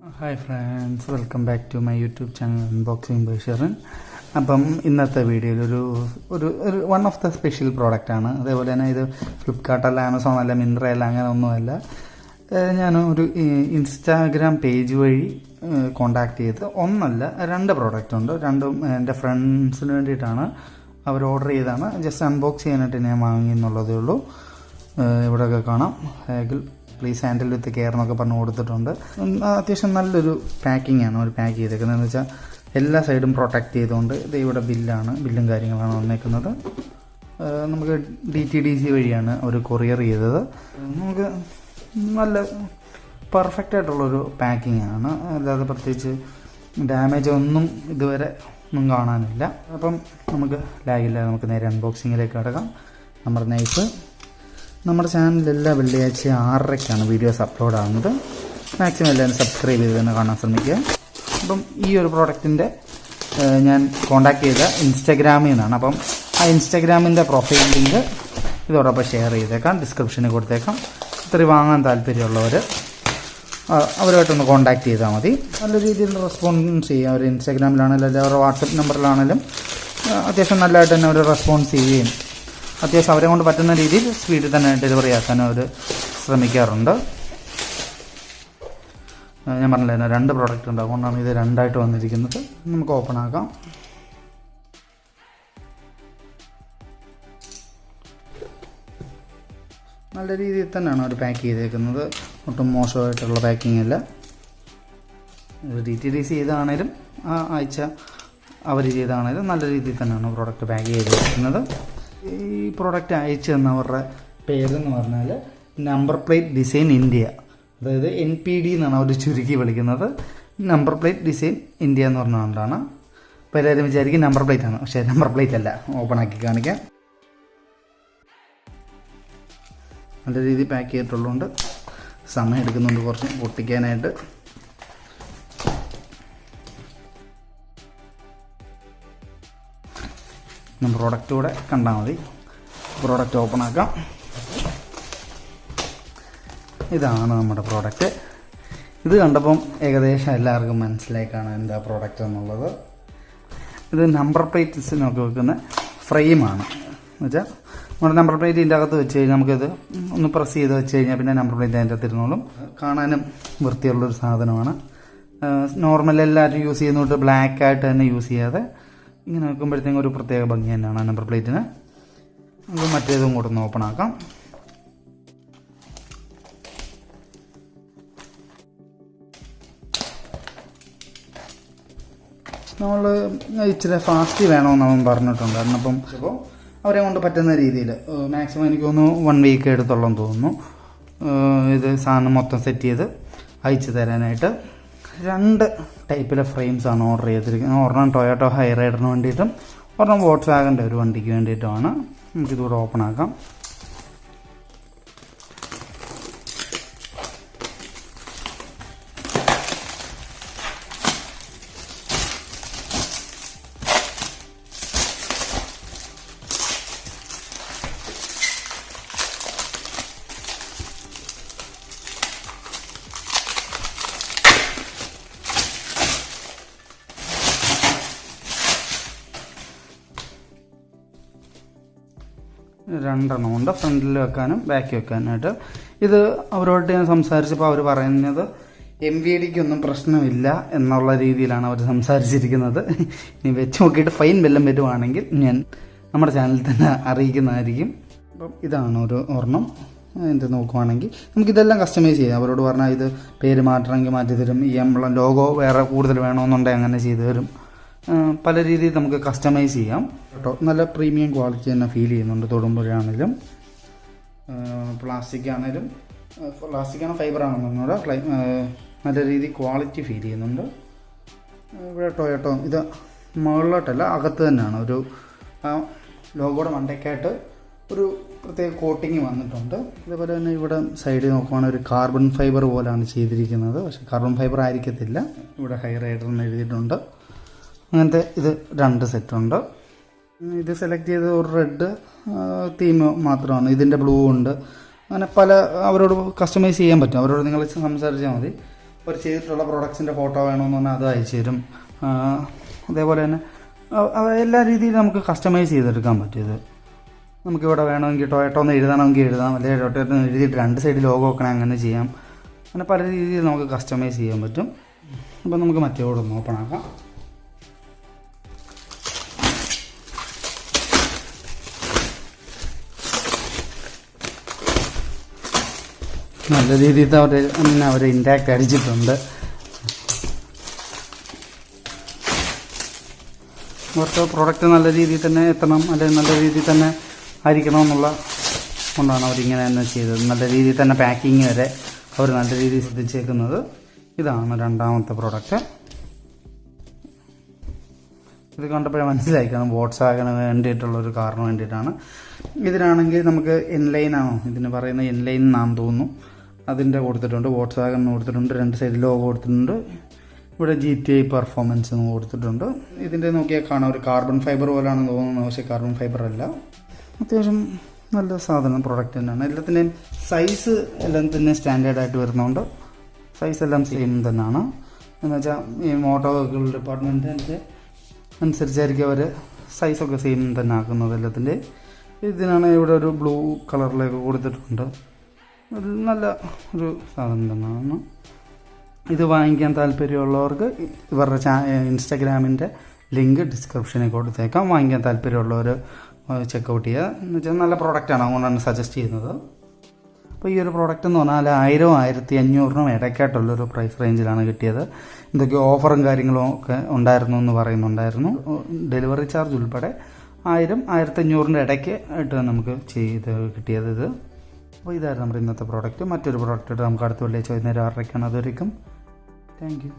Hi friends, welcome back to my YouTube channel unboxing by Sherin. അപ്പം ഇന്നത്തെ വീഡിയോയിൽ ഒരു വൺ ഓഫ് ദ സ്പെഷ്യൽ പ്രോഡക്റ്റാണ്. അതേപോലെ തന്നെ ഇത് ഫ്ലിപ്കാർട്ടല്ല, ആമസോൺ അല്ല, മിന്ത്ര അല്ല, അങ്ങനെ ഒന്നുമല്ല. ഞാൻ ഒരു ഇൻസ്റ്റാഗ്രാം പേജ് വഴി കോണ്ടാക്ട് ചെയ്ത് ഒന്നല്ല രണ്ട് പ്രോഡക്റ്റ് ഉണ്ട്. രണ്ടും എൻ്റെ ഫ്രണ്ട്സിന് വേണ്ടിയിട്ടാണ്. അവർ ഓർഡർ ചെയ്താണ്. ജസ്റ്റ് അൺബോക്സ് ചെയ്യാനായിട്ട് ഞാൻ വാങ്ങി എന്നുള്ളതേ ഉള്ളൂ. ഇവിടെയൊക്കെ കാണാം, ഹാഗിൾ പ്ലീസ് ഹാൻഡിൽ വിത്ത് കെയർ എന്നൊക്കെ പറഞ്ഞ് കൊടുത്തിട്ടുണ്ട്. അത്യാവശ്യം നല്ലൊരു പാക്കിംഗ് ആണ് അവർ പാക്ക് ചെയ്തേക്കുന്നത്. എന്ന് വെച്ചാൽ എല്ലാ സൈഡും പ്രൊട്ടക്റ്റ് ചെയ്തുകൊണ്ട് ഇത് ഇവിടെ ബില്ലും കാര്യങ്ങളാണ് വന്നേക്കുന്നത്. നമുക്ക് DTDC വഴിയാണ് അവർ കൊറിയർ ചെയ്തത്. നമുക്ക് നല്ല പെർഫെക്റ്റ് ആയിട്ടുള്ളൊരു പാക്കിംഗ് ആണ്. അല്ലാതെ പ്രത്യേകിച്ച് ഡാമേജ് ഒന്നും ഇതുവരെ ഒന്നും കാണാനില്ല. അപ്പം നമുക്ക് ലാഗില്ല, നമുക്ക് നേരെ അൺബോക്സിങ്ങിലേക്ക് കിടക്കാം. നമ്മുടെ ചാനലിൽ എല്ലാ വെള്ളിയാഴ്ച 6:30 വീഡിയോസ് അപ്ലോഡ് ആകുന്നത്. മാക്സിമം എല്ലാവരും സബ്സ്ക്രൈബ് ചെയ്ത് തന്നെ കാണാൻ ശ്രമിക്കുക. അപ്പം ഈ ഒരു പ്രോഡക്റ്റിൻ്റെ ഞാൻ കോണ്ടാക്ട് ചെയ്ത ഇൻസ്റ്റാഗ്രാമിൽ നിന്നാണ്. അപ്പം ആ ഇൻസ്റ്റാഗ്രാമിൻ്റെ പ്രൊഫൈൽ ലിങ്ക് ഇതോടൊപ്പം ഷെയർ ചെയ്തേക്കാം, ഡിസ്ക്രിപ്ഷനിൽ കൊടുത്തേക്കാം. ഇത്രയും വാങ്ങാൻ താല്പര്യമുള്ളവർ അവരുമായിട്ടൊന്ന് കോണ്ടാക്ട് ചെയ്താൽ മതി. നല്ല രീതിയിൽ റെസ്പോൺസ് ചെയ്യുക. അവർ ഇൻസ്റ്റാഗ്രാമിലാണെങ്കിലും അല്ലെങ്കിൽ അവരുടെ വാട്സപ്പ് നമ്പറിലാണെങ്കിലും അത്യാവശ്യം നല്ലതായിട്ട് തന്നെ അവർ റെസ്പോൺസ് ചെയ്യുകയും അത്യാവശ്യം അവരെ കൊണ്ട് പറ്റുന്ന രീതിയിൽ സ്പീഡിൽ തന്നെ ഡെലിവറി ആക്കാനും അവർ ശ്രമിക്കാറുണ്ട്. ഞാൻ പറഞ്ഞില്ല, രണ്ട് പ്രോഡക്റ്റ് ഉണ്ട്, അതുകൊണ്ടാണ് ഇത് രണ്ടായിട്ട് വന്നിരിക്കുന്നത്. നമുക്ക് ഓപ്പൺ ആക്കാം. നല്ല രീതിയിൽ തന്നെയാണ് അവർ പാക്ക് ചെയ്തേക്കുന്നത്. ഒട്ടും മോശമായിട്ടുള്ള പാക്കിംഗ് അല്ല. DTDC ചെയ്താണേലും ആ ആഴ്ച അവർ ചെയ്താണേലും നല്ല രീതിയിൽ തന്നെയാണ് പ്രോഡക്റ്റ് പാക്ക് ചെയ്തിരിക്കുന്നത്. ഈ പ്രോഡക്റ്റ് അയച്ചു തന്നവരുടെ പേരെന്ന് പറഞ്ഞാൽ നമ്പർ പ്ലേറ്റ് ഡിസൈൻ ഇന്ത്യ, അതായത് NPD എന്നാണ് അവർ ചുരുക്കി വിളിക്കുന്നത്. നമ്പർ പ്ലേറ്റ് ഡിസൈൻ ഇന്ത്യ എന്ന് പറഞ്ഞുകൊണ്ടാണ്. അപ്പോൾ എല്ലാവരും വിചാരിക്കും നമ്പർ പ്ലേറ്റ് ആണ്, പക്ഷേ നമ്പർ പ്ലേറ്റ് അല്ല. ഓപ്പൺ ആക്കി കാണിക്കാം. നല്ല രീതിയിൽ പാക്ക് ചെയ്തിട്ടുള്ളതുകൊണ്ട് സമയം എടുക്കുന്നുണ്ട് കുറച്ച് പൊട്ടിക്കാനായിട്ട്. പ്രോഡക്റ്റ് കൂടെ കണ്ടാൽ മതി. പ്രോഡക്റ്റ് ഓപ്പൺ ആക്കാം. ഇതാണ് നമ്മുടെ പ്രോഡക്റ്റ്. ഇത് കണ്ടപ്പം ഏകദേശം എല്ലാവർക്കും മനസ്സിലാക്കാണ് എന്താ പ്രോഡക്റ്റ് എന്നുള്ളത്. ഇത് നമ്പർ പ്ലേറ്റ്സിനൊക്കെ വെക്കുന്ന ഫ്രെയിമാണ്. എന്നുവെച്ചാൽ നമ്മുടെ നമ്പർ പ്ലേറ്റ് ഇതിൻ്റെ അകത്ത് വെച്ച് കഴിഞ്ഞാൽ നമുക്കിത് ഒന്ന് പ്രസ് ചെയ്ത് വെച്ച് കഴിഞ്ഞാൽ പിന്നെ നമ്പർ പ്ലേറ്റ് അതിൻ്റെ അകത്ത് ഇരുന്നോളും. കാണാനും വൃത്തിയുള്ളൊരു സാധനമാണ്. നോർമൽ എല്ലാവരും യൂസ് ചെയ്യുന്നതുകൊണ്ട് ബ്ലാക്ക് ആയിട്ട് തന്നെ യൂസ് ചെയ്യാതെ ഇങ്ങനെ വെക്കുമ്പോഴത്തേക്കും ഒരു പ്രത്യേക ഭംഗി തന്നെയാണ് നമ്പർ പ്ലേറ്റിന്. നമുക്ക് മറ്റേതും കൂടെ ഒന്ന് ഓപ്പൺ ആക്കാം. നമ്മൾ ഇച്ചിരി ഫാസ്റ്റ് വേണമെന്ന് അവൻ പറഞ്ഞിട്ടുണ്ടായിരുന്നു. അപ്പം അപ്പോൾ അവരെ കൊണ്ട് പറ്റുന്ന രീതിയിൽ മാക്സിമം എനിക്ക് തോന്നുന്നു 1 വീക്ക് എടുത്തോളം തോന്നുന്നു ഇത് സാധനം മൊത്തം സെറ്റ് ചെയ്ത് അയച്ചു തരാനായിട്ട്. 2 ടൈപ്പിലെ ഫ്രെയിംസാണ് ഓർഡർ ചെയ്തിരിക്കുന്നത്. ഒരെണ്ണം ടൊയോട്ടോ ഹൈറൈഡറിന് വേണ്ടിയിട്ടും ഒരെണ്ണം വോൾക്സ്വാഗൻ്റെ ഒരു വണ്ടിക്ക് വേണ്ടിയിട്ടുമാണ്. നമുക്കിതുകൂടെ ഓപ്പൺ ആക്കാം. രണ്ടെണ്ണം ഉണ്ട്, ഫ്രണ്ടിൽ വെക്കാനും ബാക്കി വെക്കാനായിട്ട്. ഇത് അവരോട് ഞാൻ സംസാരിച്ചപ്പോൾ അവർ പറയുന്നത് MVDക്കൊന്നും പ്രശ്നമില്ല എന്നുള്ള രീതിയിലാണ് അവർ സംസാരിച്ചിരിക്കുന്നത്. ഇനി വെച്ച് നോക്കിയിട്ട് ഫൈൻ വല്ലതും വരുവാണെങ്കിൽ ഞാൻ നമ്മുടെ ചാനലിൽ തന്നെ അറിയിക്കുന്നതായിരിക്കും. അപ്പം ഇതാണ് ഒരു ഒരെണ്ണം. ഇത് നോക്കുവാണെങ്കിൽ നമുക്കിതെല്ലാം കസ്റ്റമൈസ് ചെയ്യാം. അവരോട് പറഞ്ഞാൽ ഇത് പേര് മാറ്റണമെങ്കിൽ മാറ്റി തരും. ഈ എംബ്ലം ലോഗോ വേറെ കൂടുതൽ വേണമെന്നുണ്ടെങ്കിൽ അങ്ങനെ ചെയ്തു തരും. പല രീതിയിൽ നമുക്ക് കസ്റ്റമൈസ് ചെയ്യാം കേട്ടോ. നല്ല പ്രീമിയം ക്വാളിറ്റി തന്നെ ഫീൽ ചെയ്യുന്നുണ്ട്. തൊടുമ്പോഴാണെങ്കിലും പ്ലാസ്റ്റിക്കാണോ ഫൈബർ ആണെന്നൂടെ നല്ല രീതിയിൽ ക്വാളിറ്റി ഫീൽ ചെയ്യുന്നുണ്ട്. ഇവിടെ ടൊയോട്ടോ ഇത് മുകളിലോട്ടല്ല, അകത്ത് തന്നെയാണ്. ഒരു ലോഗോയുടെ മണ്ടയ്ക്കായിട്ട് ഒരു പ്രത്യേക കോട്ടിങ് വന്നിട്ടുണ്ട്. അതേപോലെ തന്നെ ഇവിടെ സൈഡിൽ നോക്കുവാണെങ്കിൽ ഒരു കാർബൺ ഫൈബർ പോലെയാണ് ചെയ്തിരിക്കുന്നത്. പക്ഷേ കാർബൺ ഫൈബർ ആയിരിക്കത്തില്ല. ഇവിടെ ഹൈ റൈഡർ എന്ന് എഴുതിയിട്ടുണ്ട്. അങ്ങനത്തെ ഇത് 2 സെറ്റുണ്ട്. ഇത് സെലക്ട് ചെയ്ത് ഒരു റെഡ് തീം മാത്രമാണ്. ഇതിൻ്റെ ബ്ലൂ ഉണ്ട്. അങ്ങനെ പല അവരോട് കസ്റ്റമൈസ് ചെയ്യാൻ പറ്റും. അവരോട് നിങ്ങൾ സംസാരിച്ചാൽ മതി. അവർ ചെയ്തിട്ടുള്ള പ്രോഡക്ട്സിൻ്റെ ഫോട്ടോ വേണമെന്ന് പറഞ്ഞാൽ അത് അയച്ചു തരും. അതേപോലെ തന്നെ എല്ലാ രീതിയിലും നമുക്ക് കസ്റ്റമൈസ് ചെയ്തെടുക്കാൻ പറ്റും. ഇത് നമുക്കിവിടെ വേണമെങ്കിൽ ടൊയോട്ടോ എന്ന് എഴുതണമെങ്കിൽ എഴുതാം, അല്ലെങ്കിൽ ടൊയോട്ടോ എന്ന് എഴുതിയിട്ട് 2 സൈഡ് ലോഗോ വെക്കണേ അങ്ങനെ ചെയ്യാം. അങ്ങനെ പല രീതിയിൽ നമുക്ക് കസ്റ്റമൈസ് ചെയ്യാൻ പറ്റും. അപ്പം നമുക്ക് മറ്റേ കൂടെ ഒന്ന് ഓപ്പൺ ആക്കാം. നല്ല രീതിയിൽ അവർ ഇൻടാക്റ്റ് അടിച്ചിട്ടുണ്ട്. അവർക്ക് പ്രോഡക്റ്റ് നല്ല രീതിയിൽ തന്നെ എത്തണം, അല്ലെങ്കിൽ നല്ല രീതിയിൽ തന്നെ ആയിരിക്കണം എന്നുള്ള കൊണ്ടാണ് അവരിങ്ങനെ തന്നെ ചെയ്തത്. നല്ല രീതിയിൽ തന്നെ പാക്കിങ് വരെ അവർ നല്ല രീതിയിൽ ശ്രദ്ധിച്ചേക്കുന്നത്. ഇതാണ് രണ്ടാമത്തെ പ്രോഡക്റ്റ്. ഇത് കണ്ടപ്പോഴേ മനസ്സിലാക്കണം വോൾക്സ്വാഗന് വേണ്ടിയിട്ടുള്ളൊരു കാറിന് വേണ്ടിയിട്ടാണ്. ഇതിനാണെങ്കിൽ നമുക്ക് എൻലൈനാണോ ഇതിന് പറയുന്നത്, എൻലൈൻ എന്നാണെന്ന് തോന്നുന്നു. അതിൻ്റെ കൊടുത്തിട്ടുണ്ട്, വോൾക്സ്വാഗൻ കൊടുത്തിട്ടുണ്ട്, 2 സൈഡ് ലോഗോ കൊടുത്തിട്ടുണ്ട്. ഇവിടെ GTA പെർഫോമൻസ് എന്ന് കൊടുത്തിട്ടുണ്ട്. ഇതിൻ്റെ നോക്കിയാൽ കാണാം ഒരു കാർബൺ ഫൈബർ പോലാണെന്ന് തോന്നുന്നു, പക്ഷേ കാർബൺ ഫൈബർ അല്ല. അത്യാവശ്യം നല്ല സാധനം പ്രോഡക്റ്റ് തന്നെയാണ്. എല്ലാത്തിൻ്റെയും സൈസ് എല്ലാത്തിൻ്റെയും സ്റ്റാൻഡേർഡായിട്ട് വരുന്നതുകൊണ്ട് സൈസ് എല്ലാം സെയിം തന്നെയാണ്. എന്ന് വെച്ചാൽ ഈ മോട്ടോർ വെഹിക്കിൾ ഡിപ്പാർട്ട്മെൻറ്റിൻ്റെ അനുസരിച്ചായിരിക്കും അവർ സൈസൊക്കെ സെയിം തന്നെ ആക്കുന്നത് എല്ലാത്തിൻ്റെ. ഇതിനാണ് ഇവിടെ ഒരു ബ്ലൂ കളറിലേക്ക് കൊടുത്തിട്ടുണ്ട്. നല്ല ഒരു സാധനം തന്നെയാണ്. ഇത് വാങ്ങിക്കാൻ താല്പര്യമുള്ളവർക്ക് ഇവരുടെ ഇൻസ്റ്റാഗ്രാമിൻ്റെ ലിങ്ക് ഡിസ്ക്രിപ്ഷനിൽ കൊടുത്തേക്കാം. വാങ്ങിക്കാൻ താല്പര്യമുള്ളവർ ചെക്കൗട്ട് ചെയ്യുക. എന്ന് വെച്ചാൽ നല്ല പ്രോഡക്റ്റാണ്, അതുകൊണ്ടാണ് സജസ്റ്റ് ചെയ്യുന്നത്. അപ്പോൾ ഈ ഒരു പ്രോഡക്റ്റ് എന്ന് പറഞ്ഞാൽ 1000-1500 ഇടയ്ക്കായിട്ടുള്ളൊരു പ്രൈസ് റേഞ്ചിലാണ് കിട്ടിയത്. എന്തൊക്കെ ഓഫറും കാര്യങ്ങളും ഒക്കെ ഉണ്ടായിരുന്നു എന്ന് പറയുന്നുണ്ടായിരുന്നു. ഡെലിവറി ചാർജ് ഉൾപ്പെടെ 1000-1500 ഇടയ്ക്ക് ആയിട്ട് നമുക്ക് ചെയ്ത് കിട്ടിയത് ഇത്. അപ്പോൾ ഇതായിരുന്നു നമ്മുടെ ഇന്നത്തെ പ്രോഡക്റ്റ്. മറ്റൊരു പ്രോഡക്റ്റ് നമുക്ക് അടുത്ത വെള്ളിയാഴ്ച വൈകുന്നേരം 6:30 അതുവരെയും താങ്ക് യു.